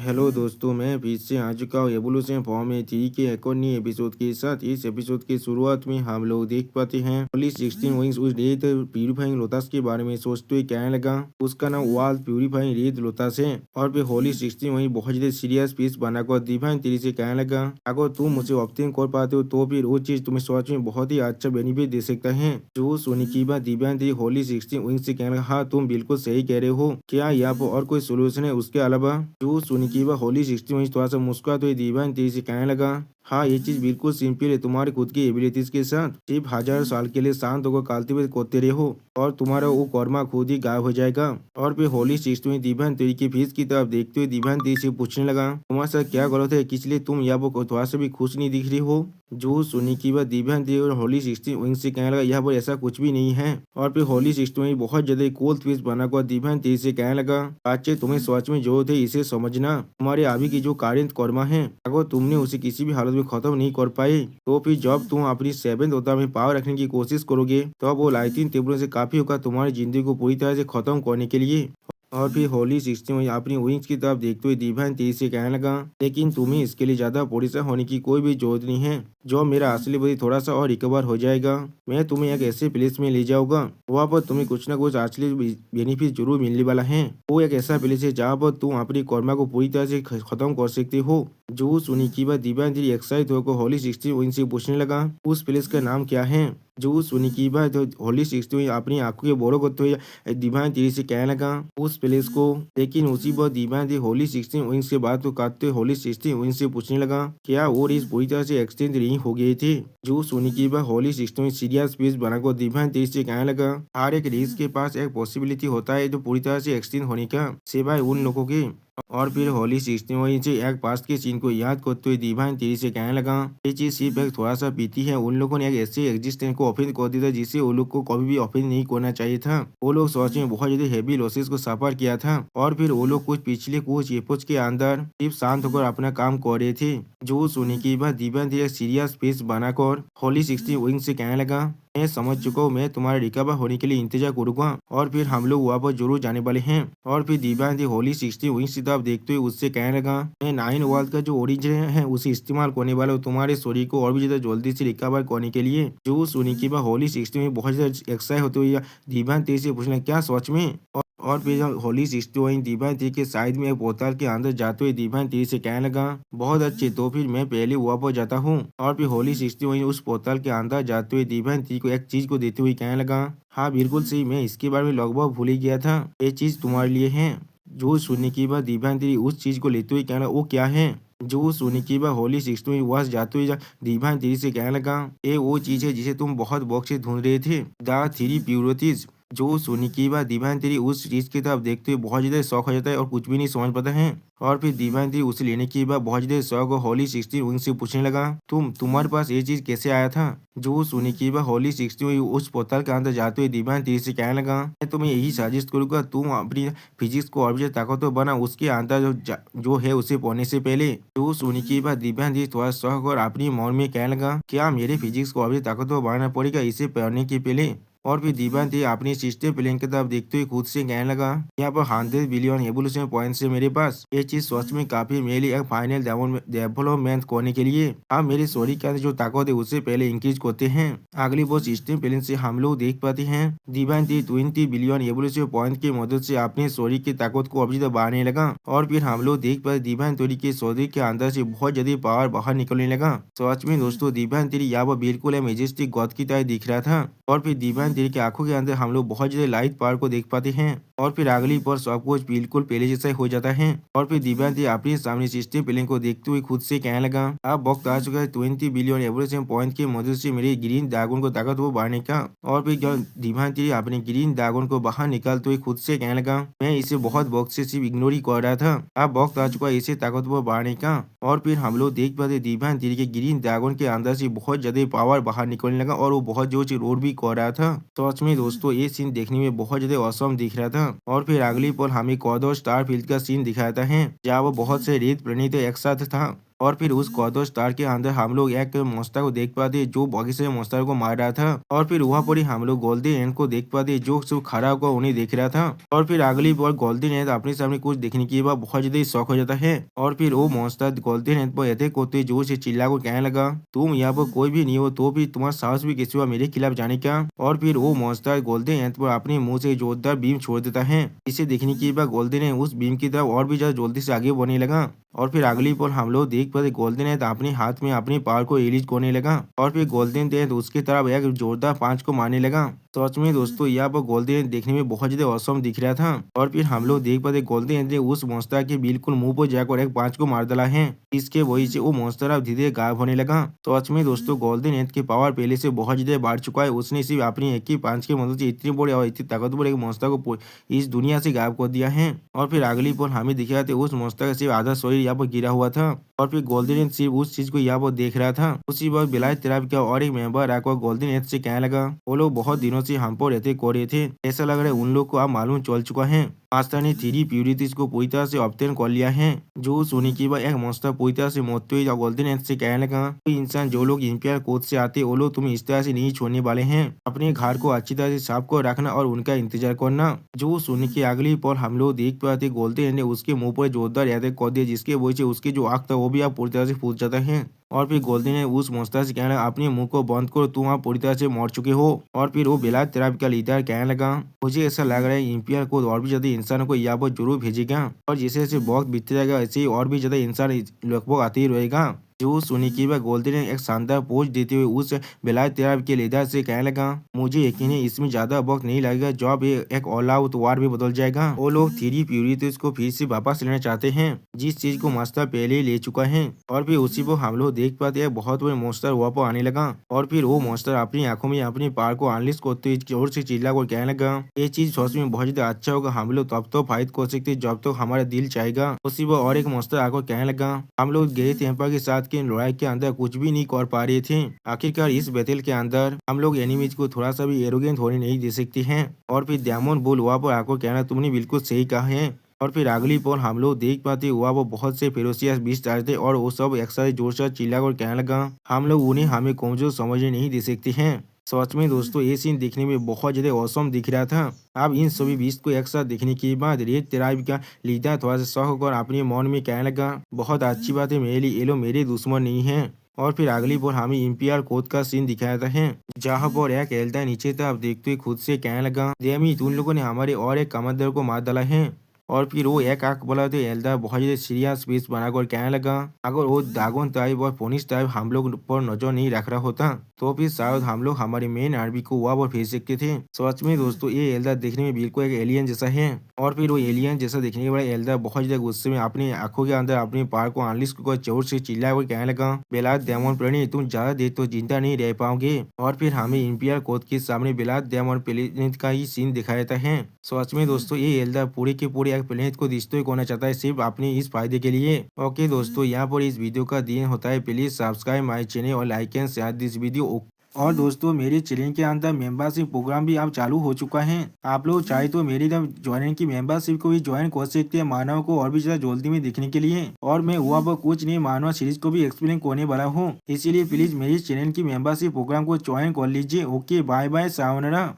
Hello दोस्तों, मैं फिर से आ चुका हूँ एवोल्यूशन फॉर्म में 3 के एक और नए एपिसोड के साथ। इस एपिसोड के शुरुआत में हम लोग देख पाते हैं ओनली 16 विंग्स उस रेड प्यूरीफाइंग लोटस के बारे में सोचते हुए कहने लगा। उसका नाम वाल प्यूरीफाइंग रेड लोटस है। और फिर होली 16 वही बहुत ज्यादा सीरियस पीस बनाकर डिवाइन तेरी से कहने लगा, अगर तुम मुझे ऑप्टिंग कर पाते हो तो फिर वो चीज तुम्हें सच में बहुत ही अच्छा बेनिफिट दे सकता है। जो सुनी की बात डिवाइन तेरी होली 16 विंग्स से कहने लगा, हाँ तुम बिल्कुल सही कह रहे हो, क्या यहाँ पर और कोई सोल्यूशन है उसके अलावा। जो सुनी की बात होली 16 विंग्स थोड़ा सा मुस्कुराते हुए डिवाइन तेरी से कहने लगा, हाँ ये चीज बिल्कुल सिंपल है, तुम्हारे खुद की एबिलिटीज के साथ सिर्फ 1000 साल के लिए शांत होकर काल्टिवेट करते रहो और तुम्हारा वो कर्मा खुद ही गायब हो जाएगा। और फिर होली 16 में दिव्यान तेरी की फीस की तरफ देखते हुए दिव्यान तेरी से पूछने लगा, तुम्हारे साथ क्या गलत है, इसलिए तुम यहाँ पर थोड़ा सा भी खुश नहीं दिख रही हो। जो सुनी की बात दिव्यान तेरी और होली 16 विंग से कहने लगा, यहाँ पर ऐसा कुछ भी नहीं है। और फिर होली 16 में बहुत ज्यादा कोल्ड फीस बनाकर दिव्यान तेरी से कहने लगा, अच्छे तुम्हें सच में जरूरत है इसे समझना, तुम्हारे अभी की जो कार्य कर्मा है अगर तुमने उसे किसी भी हालत में खत्म नहीं कर पाए तो फिर जब तुम अपनी 7th अवतार में पावर रखने की कोशिश करोगे तो वो लाइटिंग टेबलों से काफी होगा तुम्हारी जिंदगी को पूरी तरह से खत्म करने के लिए। और फिर होली 16 में अपनी विंग्स की तरफ देखते हुए डिवाइन तेजी से कहने लगा, लेकिन तुम्हें इसके लिए ज्यादा परेशान होने की कोई भी जरूरत नहीं है। जो मेरा असली बॉडी थोड़ा सा और रिकवर हो जाएगा, मैं तुम्हें एक ऐसे प्लेस में ले जाऊंगा, वहाँ पर तुम्हें कुछ ना कुछ असली बेनिफिट जरूर मिलने वाला है। वो एक ऐसा प्लेस है जहाँ पर तुम अपनी कर्मा को पूरी तरह से खत्म कर सकते हो। जो सुनी की बात डिवाइन तेरी एक्साइट होकर होली 16 विंग से पूछने लगा, उस प्लेस का नाम क्या है। जो सुनी की बात होली 16 अपनी आंखों के बोरो करते हुए डिवाइन तेरी से कहने लगा, उस प्लेस को। लेकिन उसी पर डिवाइन तेरी होली 16 विंग से बात को काटते हुए होली 16 विंग से पूछने लगा, क्या वो रेस पूरी तरह से एक्सचेंज नहीं हो गए थे। जो सुनी की बात होली 16 में सीरियस पीस बनाकर डिवाइन तेरी से कहने लगा, हर एक रेस के पास एक पॉसिबिलिटी होता है जो पूरी तरह से एक्सचेंज होने का, सिवाय उन लोगों के। और फिर होली 16 वहीं से एक पास्ट के सीन को याद करते हुए डिवाइन तेरी से कहने लगा, ये चीज सिर्फ एक थोड़ा सा पीती है, उन लोगों ने एक ऐसे एग्जिस्टेंस को ऑफेंड कर दिया था जिसे वो लोग को कभी भी ऑफेंड नहीं करना चाहिए था। वो लोग सच में बहुत ज्यादा हैवी लॉसेस को सफर किया था और फिर वो लोग पिछले कुछ एपोज के अंदर सिर्फ शांत होकर अपना काम कर रहे थे। जो सुनी की बात डिवाइन तेरी सीरियस फेस बनाकर होली 16 विंग से कहने लगा, मैं समझ चुका हूँ, मैं तुम्हारे रिकवर होने के लिए इंतजार करूंगा और फिर हम लोग वहाँ पर जरूर जाने वाले हैं। और फिर दिव्यांश होली 16 विंग्स की तरफ देखते हुए उससे कहने लगा, मैं 9 वर्ल्ड का जो ओरिजिन है उसे इस्तेमाल करने वाला हूँ तुम्हारे शरीर को और भी ज्यादा जल्दी से रिकवर करने के लिए। जो सुनी की बात होली 16 में बहुत ज्यादा एक्साइट होते हुए दिव्यांश तेज से पूछना, क्या सच में। और फिर जब होली 16 दिव्यांश तेज के साइड में एक बोतल के अंदर जाते हुए दिव्यांश तेज से कहने लगा, बहुत अच्छे, तो फिर मैं पहले वहाँ पर जाता हूँ। और फिर होली 16 उस बोतल के अंदर जाते हुए दिव्यांश तेज को एक चीज को देते हुए कहने लगा, हाँ बिल्कुल सही, मैं इसके बारे में लगभग भूल ही गया था, ये चीज तुम्हारे लिए है। जो सुनने की बात दिव्यांश तेरी उस चीज को लेते हुए कहना, वो क्या है। जो सुनने की बात होली 16 वहां जाते हुए दिव्यांश तेरी से कहने लगा, ये वो चीज है जिसे तुम बहुत वक्त से ढूंढ रहे थे, द 3 प्योरिटीज। जो सुनी की बात दिव्यांश तेरी उस चीज की तरफ देखते हुए बहुत ज्यादा शौक हो जाता है और कुछ भी नहीं समझ पाता है। और फिर दिव्यांश तेरी उसे लेने के बाद बहुत ज्यादा शौक और होली 16 उनसे पूछने लगा, तुम्हारे पास ये चीज कैसे आया था। जो सुनी की बात होली 16 उस पोतल के अंदर जाते हुए दिव्यांश तेरी से कहने लगा, मैं तुम्हें यही सजेस्ट करूंगा, तुम अपनी फिजिक्स को और भी ज्यादा ताकतवर बना, उसके अंदर जो है उसे पढ़ने से पहले। जो सुनी की बात दिव्यांश तेरी थोड़ा शौक और अपनी मन में कहने लगा, क्या मेरे फिजिक्स को और भी ताकतवर बनाना पड़ेगा इसे पढ़ने के पहले। और फिर दिव्यांश तेरी अपनी सिस्टम प्लेन की तरफ देखते हुए खुद से कहने लगा, यहाँ पर 100 बिलियन एवोल्यूशन पॉइंट है मेरे पास, ये चीज सच में काफी मेरे लिए एक फाइनल डेवलपमेंट करने के लिए हम मेरे शरीर के अंदर जो ताकत है उससे पहले इंक्रीज करते हैं। अगली वो सिस्टम प्लेन से हम लोग देख पाते हैं दिव्यांश तेरी 20 बिलियन एवोल्यूशन पॉइंट की मदद से अपने शरीर की ताकत को अभी तक बढ़ाने लगा। और फिर हम लोग देख पाते दिव्यांश तेरी के शरीर के अंदर से बहुत ज्यादा पावर बाहर निकलने लगा। सच में दोस्तों दिव्यांश तेरी यहाँ पर बिल्कुल मेजेस्टिक गॉड की तरह दिख रहा था। और फिर दिव्यांश तेरी की आंखों के अंदर हम लोग बहुत ज्यादा लाइट पावर को देख पाते हैं। और फिर अगली पर सब कुछ बिल्कुल पहले जैसा हो जाता है। और फिर दिव्यांश तेरी अपने सामने सिस्टम प्लेन को देखते हुए खुद से कहने लगा, अब वक्त आ चुका है 20 बिलियन एवोल्यूशन पॉइंट की मदद से मेरे ग्रीन ड्रैगन को ताकत वो बढ़ाने का। और फिर जब दिव्यांश तेरी अपने ग्रीन ड्रैगन को बाहर निकालते हुए खुद से कहने लगा, मैं इसे बहुत वक्त से सिर्फ इग्नोर ही कर रहा था, अब वक्त आ चुका है इसे ताकतवर बढ़ाने का। और फिर हम लोग देख पाते दिव्यांश तेरी के ग्रीन ड्रैगन के अंदर से बहुत ज्यादा पावर बाहर निकलने लगा और वो बहुत जोर से रोड भी कर रहा था। तो सच में दोस्तों ये सीन देखने में बहुत ज्यादा औसम दिख रहा था। और फिर अगली पल हमें कॉडो स्टार फील्ड का सीन दिखाता है जहाँ वो बहुत से रेत प्रणीत एक साथ था। और फिर उस कॉर्डो स्टार के अंदर हम लोग एक monster को देख पाते जो बगीचे में monster को मार रहा था। और फिर वहाँ पर ही हम लोग गोल्डन एंड को देख पाते जो सिर्फ खड़ा होकर उन्हें देख रहा था। और फिर अगली बार गोल्डन एंड अपने सामने कुछ देखने के बाद बहुत ज्यादा शौक हो जाता है। और फिर वो monster गोल्डन एंड पर अटैक होते जोर से चिल्ला को कहने लगा, तुम यहाँ पर कोई भी नहीं हो तो भी तुम्हारा साहस भी किसी हुआ मेरे खिलाफ जाने का। और फिर वो monster गोल्डन एंड पर अपने मुंह से जोरदार बीम छोड़ देता है। इसे देखने के बाद गोल्डन एंड उस बीम की तरफ और भी ज्यादा जल्दी से आगे बढ़ने लगा। और फिर अगली पल हम लोग देख पाते गोल्डन एंड अपने हाथ में अपनी पावर को रिलीज करने लगा। और फिर गोल्डन एंड उसकी तरफ एक जोरदार पांच को मारने लगा। सच में दोस्तों यहाँ पर गोल्डन एंड देखने में बहुत ज्यादा औसम दिख रहा था। और फिर हम लोग देख पाते गोल्डन एंड ने उस monster के बिल्कुल मुंह पर जाकर एक पांच को मार डाला है। इसके वजह से वो monster अब धीरे धीरे गायब होने लगा। सच में दोस्तों गोल्डन एंड की पावर पहले से बहुत ज्यादा बढ़ चुका है। उसने सिर्फ अपनी एक ही पांच की मदद से इतनी बड़ी और इतनी ताकतवर एक monster को इस दुनिया से गायब कर दिया है। और फिर अगली पल हमें दिखाते उस monster का सिर्फ आधा शरीर यहाँ पर गिरा हुआ था। और फिर गोल्डन एंड सिर्फ उस चीज को यहाँ पर देख रहा था। उसी वक्त बेलायत तराब का और एक मेंबर आकर गोल्डन एंड से कहने लगा, वो लोग बहुत दिनों से हम पर रहते को रहे थे, ऐसा लग रहा है उन लोग को अब मालूम चल चुका है। आस्था ने 3 प्यूरिटीज को पूरी तरह से ऑब्टेन कर लिया है। जो सुनी की बाद एक monster पूरी तरह से मरते हुए गोल्डन एंड से कहने लगा, कोई इंसान जो लोग इंपियर कोड से आते वो लोग तुम्हें इस तरह से नहीं छोड़ने वाले हैं। अपने घर को अच्छी तरह से साफ कर रखना और उनका इंतजार करना। जो सुनी की अगली पल हम लोग देख पाते गोल्डन एंड ने उसके मुंह पर जोरदार अटैक कर दिया जिसके वजह से उसकी जो आंख था वो भी अब पूरी तरह से फूट जाता है। और फिर गोल्डन ने उस monster से कहना, अपने मुंह को बंद करो, तुम आप पूरी तरह से मर चुके हो। और फिर वो बेलायत तराब का लीडर कहने लगा, मुझे ऐसा लग रहा है इंपियर को और भी ज्यादा इंसानों को यहाँ पर जरूर भेजेगा और जैसे जैसे वक्त बीतते जाएगा ऐसे ही और भी ज्यादा इंसान लगभग आते ही रहेगा। जो सुनी की वह गोल्डन ने एक शानदार पोज देते हुए उस बेलायत तराब के लीडर से कहने लगा, मुझे यकीन है इसमें ज्यादा वक्त नहीं लगेगा जब ये एक ऑल आउट वार भी बदल जाएगा। वो लोग 3 प्यूरिटीज को फिर से वापस लेना चाहते हैं जिस चीज को मास्टर पहले ही ले चुका है। और फिर उसी को हम लोग देख पाते हैं बहुत बड़े monster वहाँ पर आने लगा। और फिर वो monster अपनी आंखों में अपनी पावर को अनलिस्ट करते हुए जोर से चिल्ला कर कहने लगा, ये चीज सच में बहुत ज्यादा अच्छा होगा, हम लोग तब तो फाइट कर सकते जब तो हमारा दिल चाहेगा। उसी वो और एक monster आकर कहने लगा, हम लोग ग्रे टेम्पर के साथ की लड़ाई के अंदर कुछ भी नहीं कर पा रहे थे, आखिरकार इस बैटल के अंदर हम लोग एनिमीज को थोड़ा सा भी एरोगेंट होने नहीं दे सकते हैं। और फिर डायमंड बुल वहाँ पर आकर कहना, तुमने बिल्कुल सही कहा है। और फिर अगली पल हम लोग देख पाते हुआ वो बहुत से फेरोसियस बीस्ट आए थे और वो सब एक साथ जोर से चिल्ला कर कहने लगा, हम लोग उन्हें हमें कमजोर समझने नहीं दे सकते हैं। सच में दोस्तों ये सीन देखने में बहुत ज्यादा औसम दिख रहा था। अब इन सभी बीस्ट को एक साथ देखने के बाद रेड तराब का लीडर थोड़ा सा शौक होकर अपने मन में कहने लगा, बहुत अच्छी बात है मेरे लिए, ये लोग मेरे दुश्मन नहीं है। और फिर अगली बार हमें इंपियर कोड का सीन दिखाया था है जहाँ पर एक एल्डा नीचे था, अब देखते हुए खुद से कहने लगा, डेमी तुम लोगों ने हमारे और एक कमांडर को मार डाला है। और फिर वो एक आंख बोला तो एल्डा बहुत ज्यादा सीरियस फेस बनाकर कहने लगा, अगर वो दागोन टाइप और फोनिस टाइप हम लोग पर नजर नहीं रख रहा होता तो फिर शायद हम लोग हमारे मेन आर्मी को वहाँ पर भेज सकते थे। सच में दोस्तों ये एल्डा देखने में बिल्कुल एक एलियन जैसा है। और फिर वो एलियन जैसा देखने के बाद एल्डा बहुत ज्यादा गुस्से में अपनी आंखों के अंदर अपनी पावर को अनलिस्ट कर जोर से चिल्ला कर कहने लगा, बेलायत डायमंड प्लेनेट तुम ज्यादा देर तो जिंदा नहीं रह पाओगे। और फिर हमें इंपियर कोड के सामने बेलायत डायमंड प्लेनेट का ही सीन दिखाया जाता है। सच में दोस्तों ये एल्डा पूरे के पूरे एक प्लेनेट को डिस्ट्रॉय करना चाहता है सिर्फ अपने इस फायदे के लिए। ओके दोस्तों यहाँ पर इस वीडियो का दिन होता है, प्लीज सब्सक्राइब माय चैनल और like and share this video. और दोस्तों मेरे चैनल के अंदर मेंबरशिप प्रोग्राम भी अब चालू हो चुका है, आप लोग चाहे तो मेरी ज्वाइन की मेंबरशिप को भी ज्वाइन कर सकते हैं मानव को और भी ज्यादा जल्दी में देखने के लिए। और मैं हुआ पर कुछ नहीं मानव सीरीज को भी एक्सप्लेन करने वाला हूँ, इसीलिए प्लीज मेरी चैनल की मेंबरशिप प्रोग्राम को ज्वाइन कर लीजिए। Okay bye bye, sayonara.